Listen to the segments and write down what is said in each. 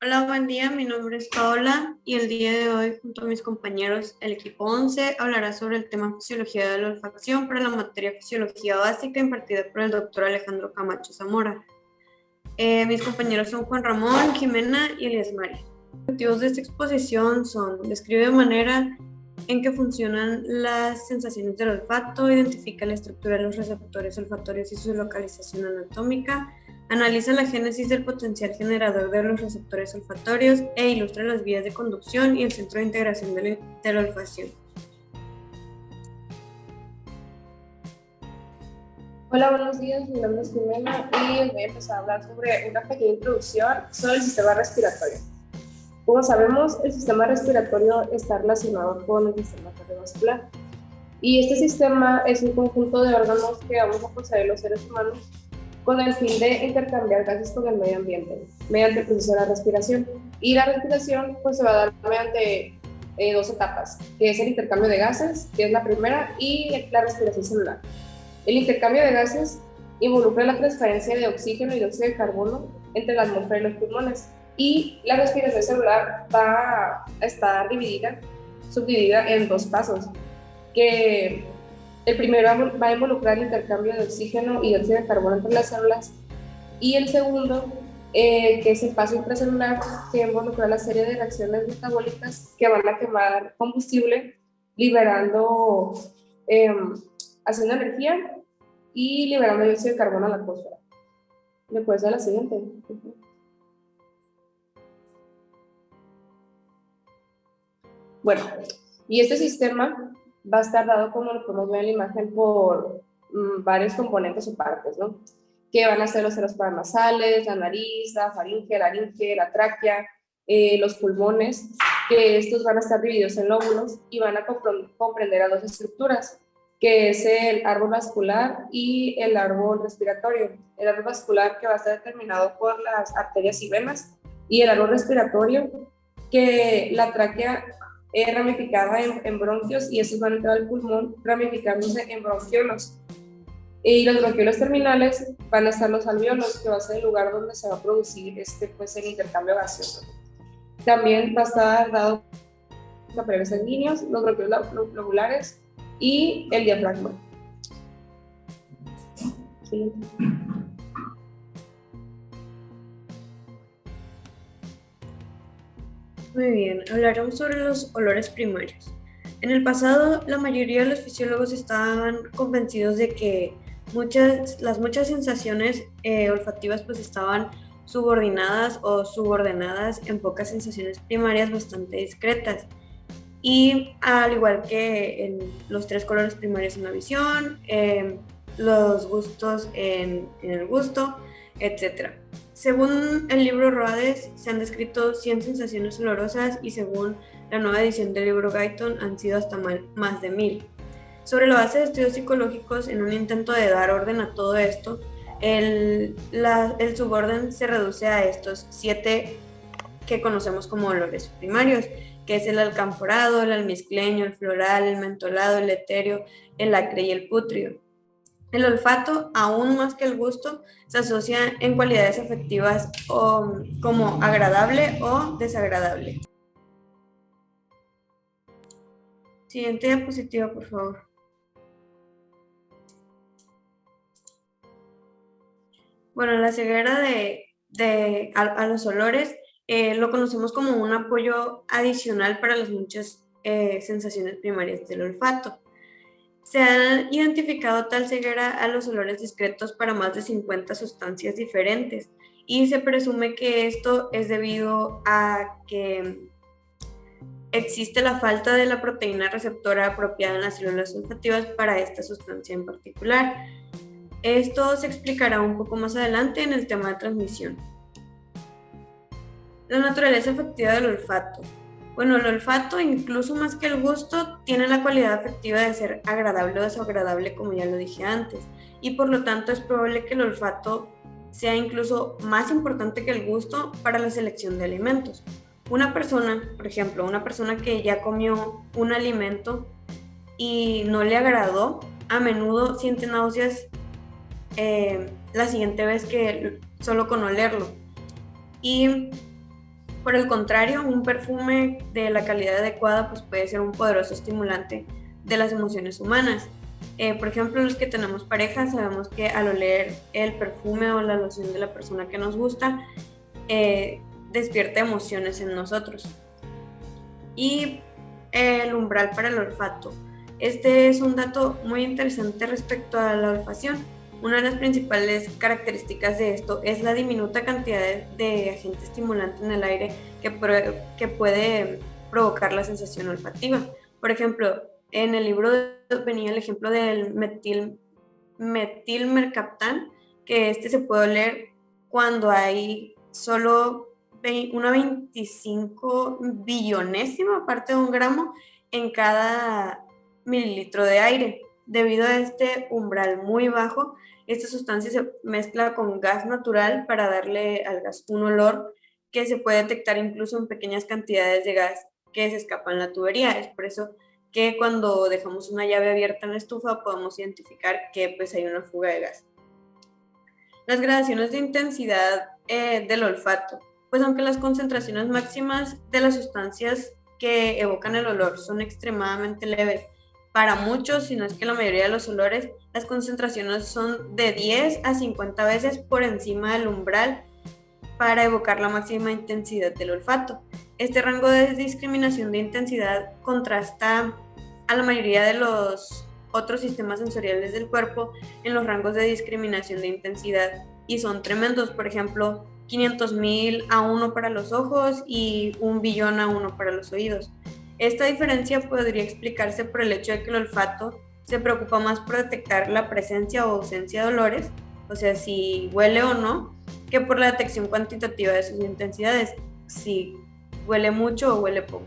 Hola, buen día. Mi nombre es Paola y el día de hoy, junto a mis compañeros, el equipo 11 hablará sobre el tema Fisiología de la olfacción para la materia Fisiología Básica impartida por el doctor Alejandro Camacho Zamora. Mis compañeros son Juan Ramón, Jimena y Elias Mari. Los objetivos de esta exposición son: describe de manera en que funcionan las sensaciones del olfato, identifica la estructura de los receptores olfatorios y su localización anatómica, analiza la génesis del potencial generador de los receptores olfatorios e ilustra las vías de conducción y el centro de integración de la olfacción. Hola, buenos días. Mi nombre es Jimena y voy a empezar a hablar sobre una pequeña introducción sobre el sistema respiratorio. Como sabemos, el sistema respiratorio está relacionado con el sistema cardiovascular y este sistema es un conjunto de órganos que vamos a poseer los seres humanos con el fin de intercambiar gases con el medio ambiente mediante el proceso de la respiración. Y la respiración pues, se va a dar mediante dos etapas, que es el intercambio de gases, que es la primera, y la respiración celular. El intercambio de gases involucra la transferencia de oxígeno y dióxido de carbono entre la atmósfera y los pulmones. Y la respiración celular va a estar subdividida en dos pasos, que el primero va a involucrar el intercambio de oxígeno y dióxido de carbono entre las células, y el segundo, que es el paso intracelular, que involucra la serie de reacciones metabólicas que van a quemar combustible, liberando, haciendo energía y liberando dióxido de carbono a la atmósfera. ¿Me puedes dar la siguiente? Bueno, y este sistema va a estar dado, como lo podemos ver en la imagen, por varios componentes o partes, ¿no? Que van a ser los senos paranasales, la nariz, la faringe, la laringe, la tráquea, los pulmones, que estos van a estar divididos en lóbulos y van a comprender a dos estructuras, que es el árbol vascular y el árbol respiratorio. El árbol vascular, que va a estar determinado por las arterias y venas, y el árbol respiratorio, que la tráquea ramificada en bronquios, y estos van a entrar al pulmón ramificándose en bronquiolos. Y los bronquiolos terminales van a estar los alvéolos, que va a ser el lugar donde se va a producir pues, el intercambio gaseoso. También va a estar dado capilares sanguíneos, los bronquiolos lobulares y el diafragma. Sí. Muy bien, hablaremos sobre los olores primarios. En el pasado, la mayoría de los fisiólogos estaban convencidos de que las muchas sensaciones olfativas pues estaban subordinadas o subordenadas en pocas sensaciones primarias bastante discretas. Y al igual que en los tres colores primarios en la visión, los gustos en el gusto, etc. Según el libro Roades, se han descrito 100 sensaciones olorosas y según la nueva edición del libro Guyton han sido hasta más de 1000. Sobre la base de estudios psicológicos, en un intento de dar orden a todo esto, el suborden se reduce a estos 7 que conocemos como olores primarios, que es el alcanforado, el almizcleño, el floral, el mentolado, el etéreo, el acre y el pútrido. El olfato, aún más que el gusto, se asocia en cualidades afectivas como agradable o desagradable. Siguiente diapositiva, por favor. Bueno, la ceguera a los olores lo conocemos como un apoyo adicional para las muchas sensaciones primarias del olfato. Se ha identificado tal ceguera a los olores discretos para más de 50 sustancias diferentes y se presume que esto es debido a que existe la falta de la proteína receptora apropiada en las células olfativas para esta sustancia en particular. Esto se explicará un poco más adelante en el tema de transmisión. La naturaleza afectiva del olfato. Bueno, el olfato, incluso más que el gusto, tiene la cualidad afectiva de ser agradable o desagradable, como ya lo dije antes, y por lo tanto es probable que el olfato sea incluso más importante que el gusto para la selección de alimentos. Una persona, por ejemplo, una persona que ya comió un alimento y no le agradó, a menudo siente náuseas la siguiente vez que solo con olerlo. Y Por el contrario, un perfume de la calidad adecuada pues puede ser un poderoso estimulante de las emociones humanas. Por ejemplo, los que tenemos pareja sabemos que al oler el perfume o la loción de la persona que nos gusta, despierta emociones en nosotros. Y el umbral para el olfato. Este es un dato muy interesante respecto a la olfacción. Una de las principales características de esto es la diminuta cantidad de agente estimulante en el aire que puede provocar la sensación olfativa. Por ejemplo, en el libro venía el ejemplo del metilmercaptán, que este se puede oler cuando hay solo una 25 billonésima parte de un gramo en cada mililitro de aire. Debido a este umbral muy bajo, esta sustancia se mezcla con gas natural para darle al gas un olor que se puede detectar incluso en pequeñas cantidades de gas que se escapan en la tubería. Es por eso que cuando dejamos una llave abierta en la estufa podemos identificar que pues hay una fuga de gas. Las gradaciones de intensidad del olfato. Pues aunque las concentraciones máximas de las sustancias que evocan el olor son extremadamente leves, para muchos, si no es que la mayoría de los olores, las concentraciones son de 10 a 50 veces por encima del umbral para evocar la máxima intensidad del olfato. Este rango de discriminación de intensidad contrasta a la mayoría de los otros sistemas sensoriales del cuerpo en los rangos de discriminación de intensidad y son tremendos. Por ejemplo, 500.000 a 1 para los ojos y 1 billón a 1 para los oídos. Esta diferencia podría explicarse por el hecho de que el olfato se preocupa más por detectar la presencia o ausencia de olores, o sea, si huele o no, que por la detección cuantitativa de sus intensidades, si huele mucho o huele poco.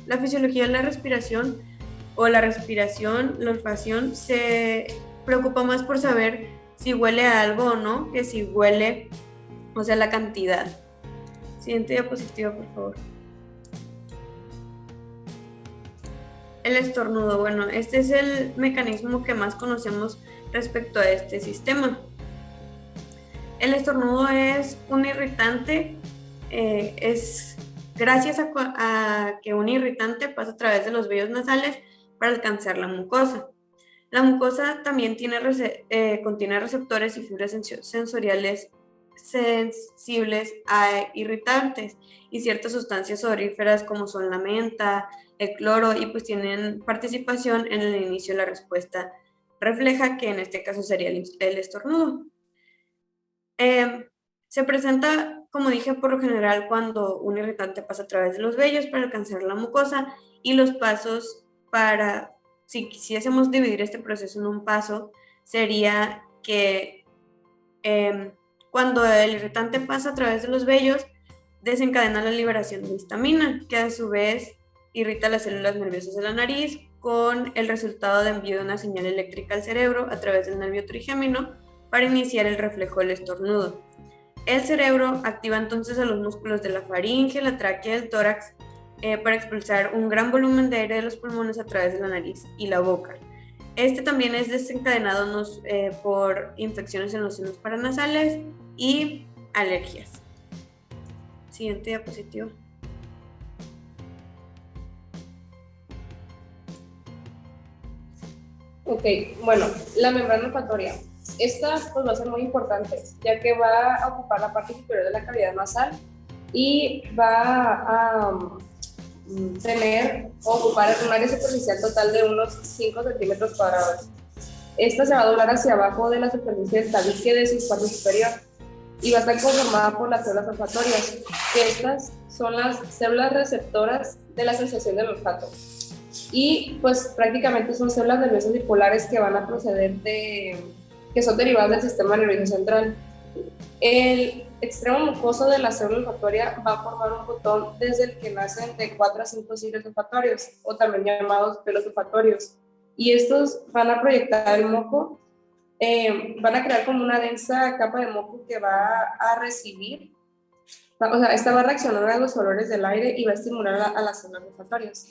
La fisiología de la respiración la olfacción, se preocupa más por saber si huele a algo o no, que si huele, o sea, la cantidad. Siguiente diapositiva, por favor. El estornudo. Bueno, este es el mecanismo que más conocemos respecto a este sistema. El estornudo es un irritante, es gracias a que un irritante pasa a través de los vellos nasales para alcanzar la mucosa. La mucosa también contiene receptores y fibras sensoriales sensibles a irritantes y ciertas sustancias odoríferas como son la menta, el cloro, y pues tienen participación en el inicio de la respuesta refleja, que en este caso sería el estornudo. Se presenta, como dije, por lo general cuando un irritante pasa a través de los vellos para alcanzar la mucosa, y los pasos para, si quisiésemos dividir este proceso en un paso, sería que cuando el irritante pasa a través de los vellos, desencadena la liberación de histamina, que a su vez irrita las células nerviosas de la nariz, con el resultado de envío de una señal eléctrica al cerebro a través del nervio trigémino para iniciar el reflejo del estornudo. El cerebro activa entonces a los músculos de la faringe, la tráquea y el tórax para expulsar un gran volumen de aire de los pulmones a través de la nariz y la boca. Este también es desencadenado por infecciones en los senos paranasales y alergias. Siguiente diapositiva. Ok, bueno, la membrana olfatoria. Esta pues va a ser muy importante, ya que va a ocupar la parte superior de la cavidad nasal y va a ocupar un área superficial total de unos 5 centímetros cuadrados. Esta se va a doblar hacia abajo de la superficie del tabique de su parte superior y va a estar conformada por las células olfatorias, que estas son las células receptoras de la sensación del olfato. Y pues prácticamente son células nerviosas bipolares que van a proceder que son derivadas del sistema nervioso central. El extremo mucoso de la célula olfatoria va a formar un botón desde el que nacen de 4 a 5 cilios olfatorios, o también llamados pelos olfatorios. Y estos van a proyectar el moco, van a crear como una densa capa de moco que va a recibir, o sea, esta va a reaccionar a los olores del aire y va a estimular a las células olfatorias.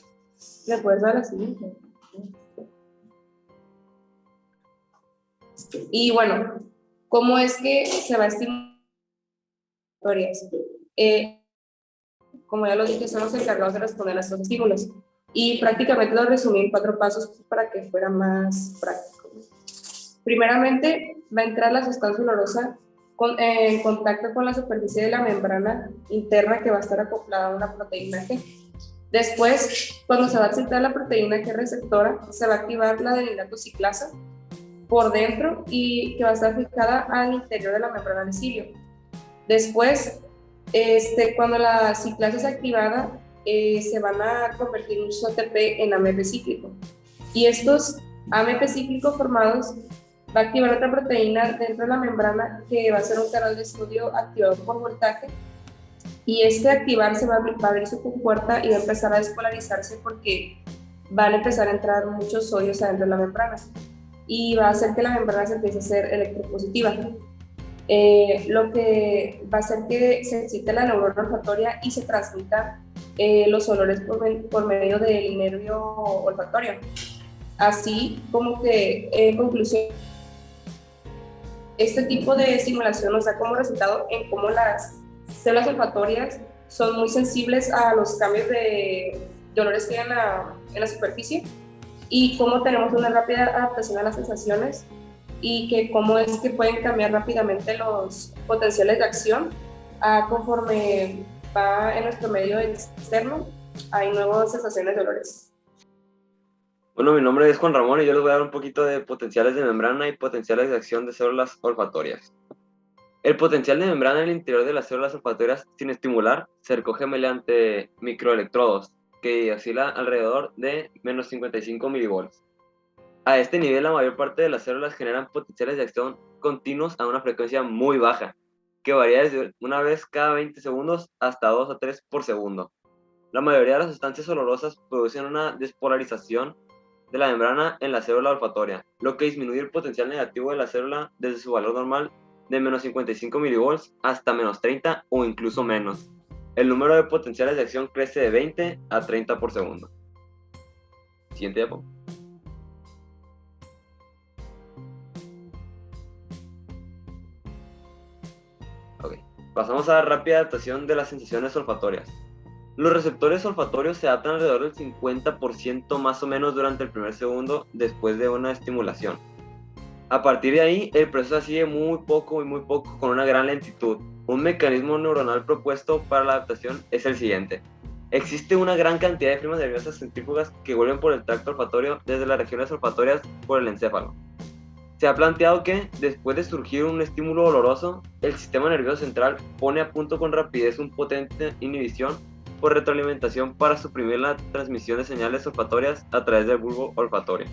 ¿Me puedes dar la siguiente? Y bueno, ¿cómo es que se va a estimular Eh, Como ya lo dije, son los encargados de responder a estos estímulos. Y prácticamente lo resumí en 4 pasos para que fuera más práctico. Primeramente, va a entrar la sustancia olorosa en contacto con la superficie de la membrana interna que va a estar acoplada a una proteína G. Después, cuando se va a excitar la proteína G receptora, se va a activar la adeninato ciclasa por dentro y que va a estar fijada al interior de la membrana de cilio. Después, cuando la ciclasa es activada, se van a convertir muchos ATP en AMP cíclico. Y estos AMP cíclicos formados va a activar otra proteína dentro de la membrana que va a ser un canal de estudio activado por voltaje. Y activarse va a abrir su compuerta y va a empezar a despolarizarse porque van a empezar a entrar muchos sodios adentro de la membrana. Y va a hacer que la membrana se empiece a ser electropositiva. Lo que va a hacer que se excite la neurona olfatoria y se transmitan los olores por medio del nervio olfatorio. Así como que, en conclusión, este tipo de estimulación nos da como resultado en cómo las células olfatorias son muy sensibles a los cambios de olores que hay en la superficie y cómo tenemos una rápida adaptación a las sensaciones y que cómo es que pueden cambiar rápidamente los potenciales de acción conforme va en nuestro medio externo, hay nuevas sensaciones de olores. Bueno, mi nombre es Juan Ramón y yo les voy a dar un poquito de potenciales de membrana y potenciales de acción de células olfatorias. El potencial de membrana en el interior de las células olfatorias sin estimular se recoge mediante microelectrodos, que oscila alrededor de menos 55 milivolts. A este nivel, la mayor parte de las células generan potenciales de acción continuos a una frecuencia muy baja, que varía desde una vez cada 20 segundos hasta 2 a 3 por segundo. La mayoría de las sustancias olorosas producen una despolarización de la membrana en la célula olfatoria, lo que disminuye el potencial negativo de la célula desde su valor normal de menos 55 milivolts hasta menos 30 o incluso menos. El número de potenciales de acción crece de 20 a 30 por segundo. Siguiente diapo. Okay. Pasamos a la rápida adaptación de las sensaciones olfatorias. Los receptores olfatorios se adaptan alrededor del 50% más o menos durante el primer segundo después de una estimulación. A partir de ahí, el proceso sigue muy poco con una gran lentitud. Un mecanismo neuronal propuesto para la adaptación es el siguiente. Existe una gran cantidad de primas nerviosas centrífugas que vuelven por el tracto olfatorio desde las regiones olfatorias por el encéfalo. Se ha planteado que, después de surgir un estímulo oloroso, el sistema nervioso central pone a punto con rapidez una potente inhibición por retroalimentación para suprimir la transmisión de señales olfatorias a través del bulbo olfatorio.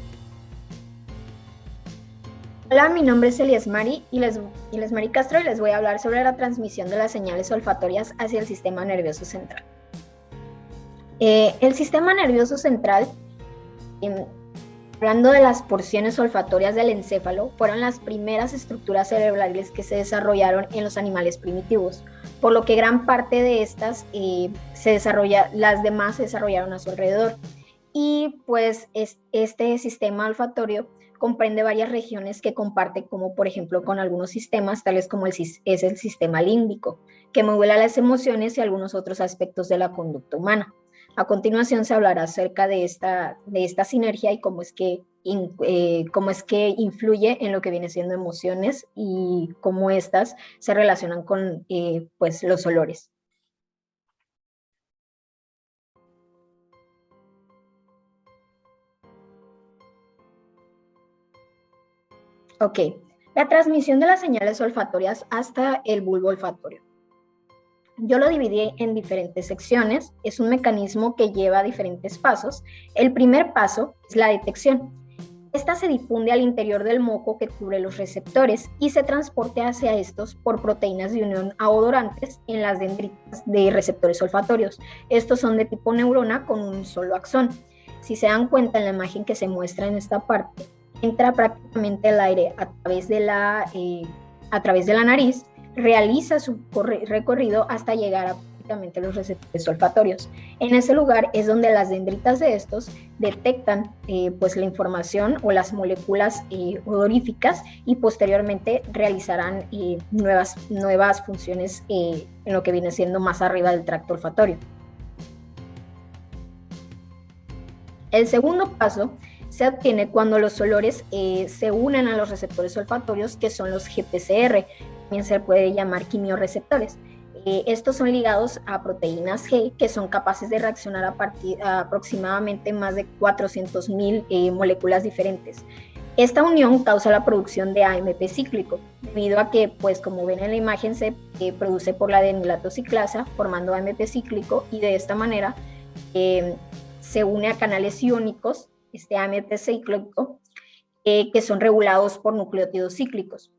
Hola, mi nombre es Eliesmari Mari Castro y les voy a hablar sobre la transmisión de las señales olfatorias hacia el sistema nervioso central. El sistema nervioso central, hablando de las porciones olfatorias del encéfalo, fueron las primeras estructuras cerebrales que se desarrollaron en los animales primitivos, por lo que gran parte de estas las demás se desarrollaron a su alrededor. Y pues este sistema olfatorio comprende varias regiones que comparte, como por ejemplo con algunos sistemas, tales como es el sistema límbico, que modula las emociones y algunos otros aspectos de la conducta humana. A continuación se hablará acerca de esta sinergia y cómo es que influye en lo que viene siendo emociones y cómo estas se relacionan con pues los olores. Ok, la transmisión de las señales olfatorias hasta el bulbo olfatorio. Yo lo dividí en diferentes secciones, es un mecanismo que lleva diferentes pasos. El primer paso es la detección. Esta se difunde al interior del moco que cubre los receptores y se transporta hacia estos por proteínas de unión a odorantes en las dendritas de receptores olfatorios. Estos son de tipo neurona con un solo axón. Si se dan cuenta en la imagen que se muestra en esta parte, entra prácticamente el aire a través de la nariz, realiza su recorrido hasta llegar prácticamente los receptores olfatorios. En ese lugar es donde las dendritas de estos detectan pues la información o las moléculas odoríficas y posteriormente realizarán nuevas funciones en lo que viene siendo más arriba del tracto olfatorio. El segundo paso se obtiene cuando los olores se unen a los receptores olfatorios, que son los GPCR, también se puede llamar quimiorreceptores. Estos son ligados a proteínas G, que son capaces de reaccionar a aproximadamente más de 400.000 moléculas diferentes. Esta unión causa la producción de AMP cíclico, debido a que, pues como ven en la imagen, se produce por la adenilatociclasa, formando AMP cíclico, y de esta manera se une a canales iónicos, este AMP cíclico, que son regulados por nucleótidos cíclicos.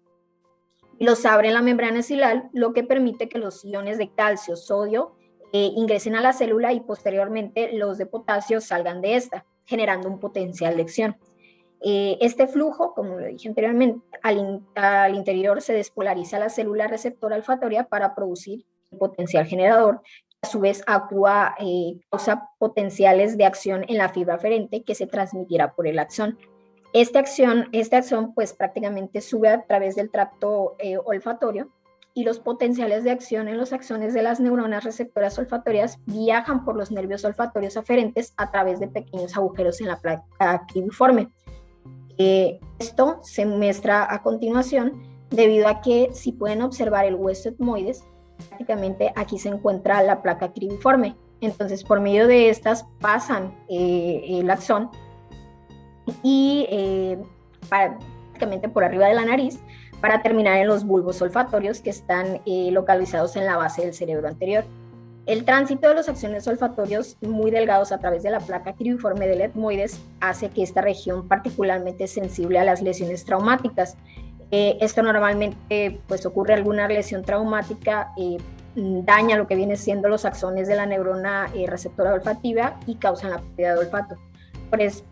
Los abre en la membrana silal, lo que permite que los iones de calcio, sodio, ingresen a la célula y posteriormente los de potasio salgan de esta, generando un potencial de acción. Este flujo, como lo dije anteriormente, al interior se despolariza la célula receptora olfatoria para producir el potencial generador. A su vez causa potenciales de acción en la fibra aferente que se transmitirá por el axón. Esta acción pues prácticamente sube a través del tracto olfatorio, y los potenciales de acción en los axones de las neuronas receptoras olfatorias viajan por los nervios olfatorios aferentes a través de pequeños agujeros en la placa cribiforme. Esto se muestra a continuación debido a que, si pueden observar el hueso etmoides, prácticamente aquí se encuentra la placa cribiforme. Entonces, por medio de estas pasan el axón y prácticamente por arriba de la nariz, para terminar en los bulbos olfatorios, que están localizados en la base del cerebro anterior. El tránsito de los axones olfatorios muy delgados a través de la placa cribiforme del etmoides hace que esta región particularmente sensible a las lesiones traumáticas. Esto normalmente pues ocurre alguna lesión traumática, daña lo que viene siendo los axones de la neurona receptora olfativa y causan la pérdida de olfato.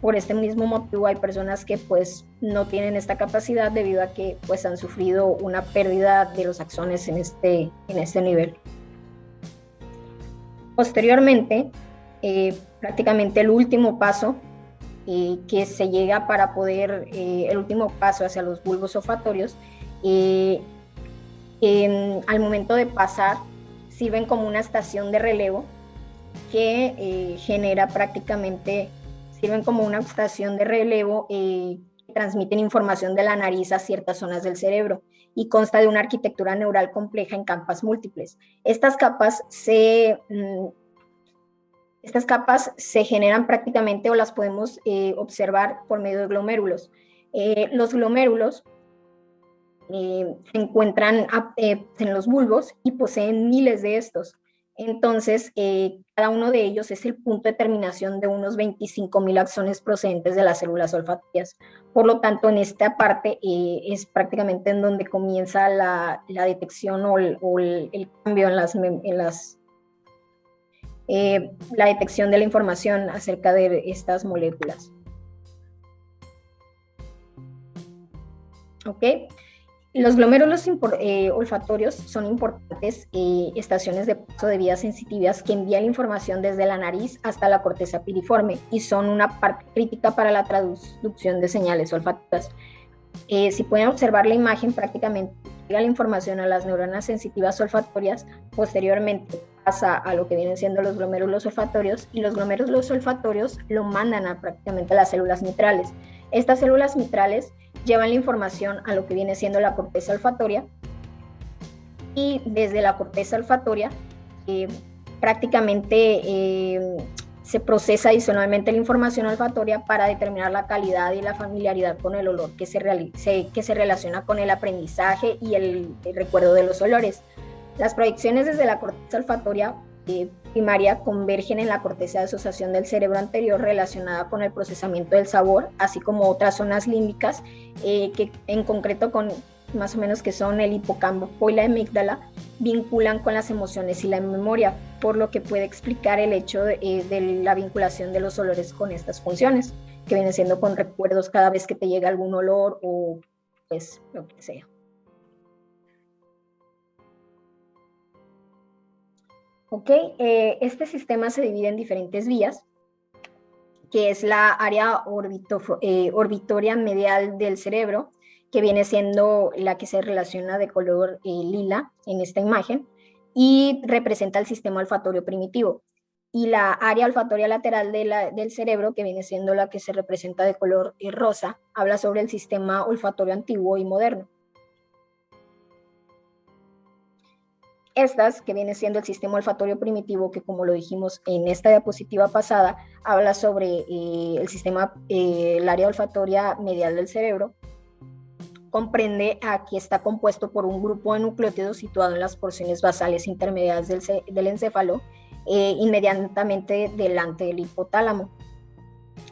Por este mismo motivo hay personas que pues no tienen esta capacidad debido a que pues han sufrido una pérdida de los axones en este nivel. Posteriormente, prácticamente el último paso que se llega para poder, el último paso hacia los bulbos olfatorios, al momento de pasar, sirven como una estación de relevo que genera prácticamente, sirven como una estación de relevo que transmiten información de la nariz a ciertas zonas del cerebro y consta de una arquitectura neural compleja en capas múltiples. Estas capas se generan prácticamente, o las podemos observar por medio de glomérulos. Los glomérulos se encuentran en los bulbos y poseen miles de estos. Entonces, cada uno de ellos es el punto de terminación de unos 25.000 axones procedentes de las células olfatorias. Por lo tanto, en esta parte es prácticamente en donde comienza la detección o el cambio en la detección de la información acerca de estas moléculas. ¿Ok? Los glomérulos olfatorios son importantes estaciones de paso de vías sensitivas que envían información desde la nariz hasta la corteza piriforme y son una parte crítica para la traducción de señales olfativas. Si pueden observar la imagen, prácticamente llega la información a las neuronas sensitivas olfatorias, posteriormente pasa a lo que vienen siendo los glomérulos olfatorios, y los glomérulos olfatorios lo mandan a prácticamente a las células mitrales. Estas células mitrales llevan la información a lo que viene siendo la corteza olfatoria, y desde la corteza olfatoria prácticamente se procesa adicionalmente la información olfatoria para determinar la calidad y la familiaridad con el olor que se relaciona con el aprendizaje y el recuerdo de los olores. Las proyecciones desde la corteza olfatoria primaria convergen en la corteza de asociación del cerebro anterior relacionada con el procesamiento del sabor, así como otras zonas límbicas que en concreto con más o menos que son el hipocampo y la amígdala, vinculan con las emociones y la memoria, por lo que puede explicar el hecho de la vinculación de los olores con estas funciones, que viene siendo con recuerdos cada vez que te llega algún olor o pues lo que sea. ¿Ok? Este sistema se divide en diferentes vías, que es la área orbitoria medial del cerebro, que viene siendo la que se relaciona de color lila en esta imagen, y representa el sistema olfatorio primitivo. Y la área olfatoria lateral del cerebro, que viene siendo la que se representa de color rosa, habla sobre el sistema olfatorio antiguo y moderno. Estas, que viene siendo el sistema olfatorio primitivo, que como lo dijimos en esta diapositiva pasada, habla sobre el área olfatoria medial del cerebro, comprende a que está compuesto por un grupo de nucleótidos situado en las porciones basales intermedias del encéfalo, inmediatamente delante del hipotálamo.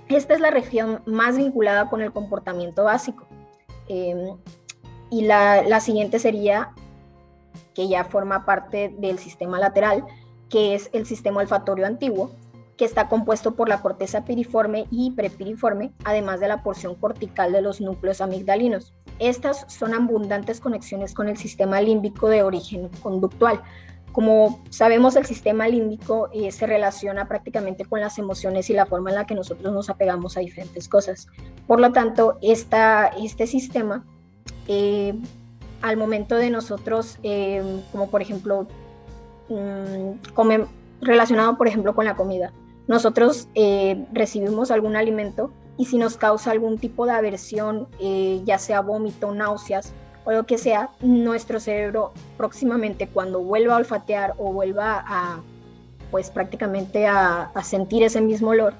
Esta es la región más vinculada con el comportamiento básico. Y la siguiente sería, que ya forma parte del sistema lateral, que es el sistema olfatorio antiguo, que está compuesto por la corteza piriforme y prepiriforme, además de la porción cortical de los núcleos amigdalinos. Estas son abundantes conexiones con el sistema límbico de origen conductual. Como sabemos, el sistema límbico se relaciona prácticamente con las emociones y la forma en la que nosotros nos apegamos a diferentes cosas. Por lo tanto, este sistema, al momento de nosotros, como por ejemplo, relacionado por ejemplo con la comida, nosotros recibimos algún alimento y si nos causa algún tipo de aversión, ya sea vómito, náuseas o lo que sea, nuestro cerebro próximamente, cuando vuelva a olfatear o vuelva pues prácticamente a sentir ese mismo olor,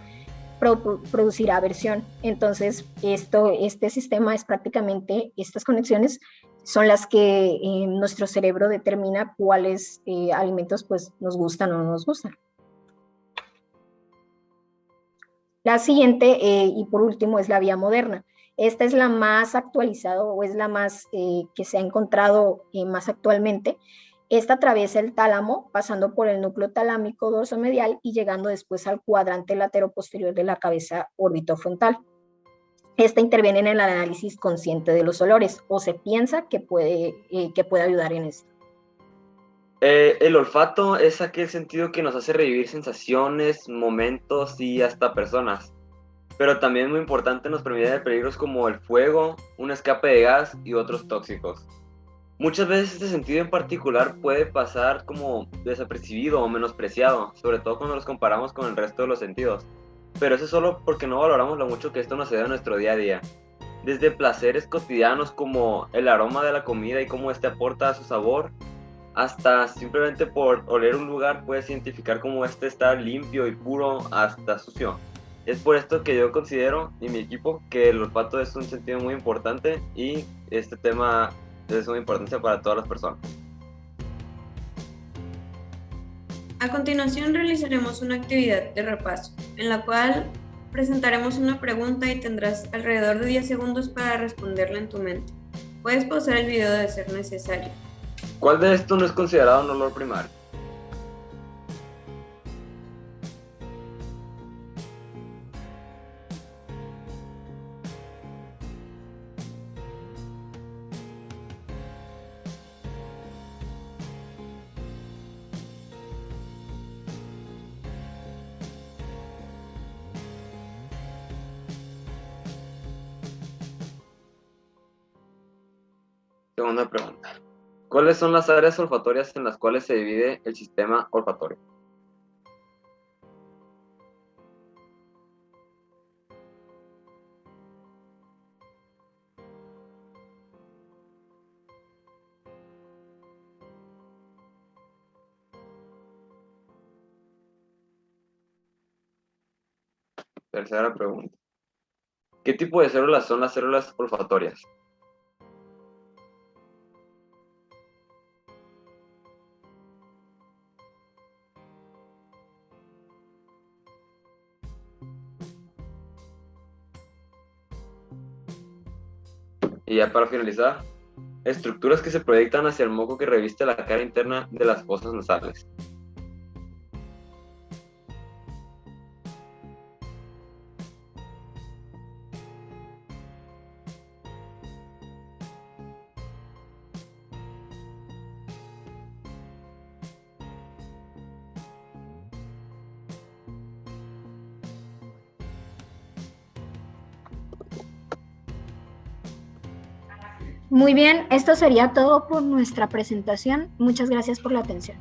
producirá aversión. Entonces, este sistema es prácticamente, estas conexiones son las que nuestro cerebro determina cuáles alimentos pues nos gustan o no nos gustan. La siguiente, y por último, es la vía moderna. Esta es la más actualizada o es la más que se ha encontrado más actualmente. Esta atraviesa el tálamo, pasando por el núcleo talámico dorsomedial y llegando después al cuadrante lateroposterior de la cabeza orbitofrontal. Esta interviene en el análisis consciente de los olores, o se piensa que puede ayudar en esto. El olfato es aquel sentido que nos hace revivir sensaciones, momentos y hasta personas. Pero también muy importante, nos previene de peligros como el fuego, un escape de gas y otros tóxicos. Muchas veces este sentido en particular puede pasar como desapercibido o menospreciado, sobre todo cuando los comparamos con el resto de los sentidos. Pero eso es solo porque no valoramos lo mucho que esto nos ayuda en nuestro día a día. Desde placeres cotidianos como el aroma de la comida y cómo este aporta a su sabor, hasta simplemente por oler un lugar puedes identificar cómo este está limpio y puro hasta sucio. Es por esto que yo considero, y mi equipo, que el olfato es un sentido muy importante y este tema es de suma importancia para todas las personas. A continuación realizaremos una actividad de repaso, en la cual presentaremos una pregunta y tendrás alrededor de 10 segundos para responderla en tu mente. Puedes pausar el video de ser necesario. ¿Cuál de esto no es considerado un olor primario? Segunda pregunta. ¿Cuáles son las áreas olfatorias en las cuales se divide el sistema olfatorio? Tercera pregunta. ¿Qué tipo de células son las células olfatorias? Y ya para finalizar, estructuras que se proyectan hacia el moco que reviste la cara interna de las fosas nasales. Muy bien, esto sería todo por nuestra presentación. Muchas gracias por la atención.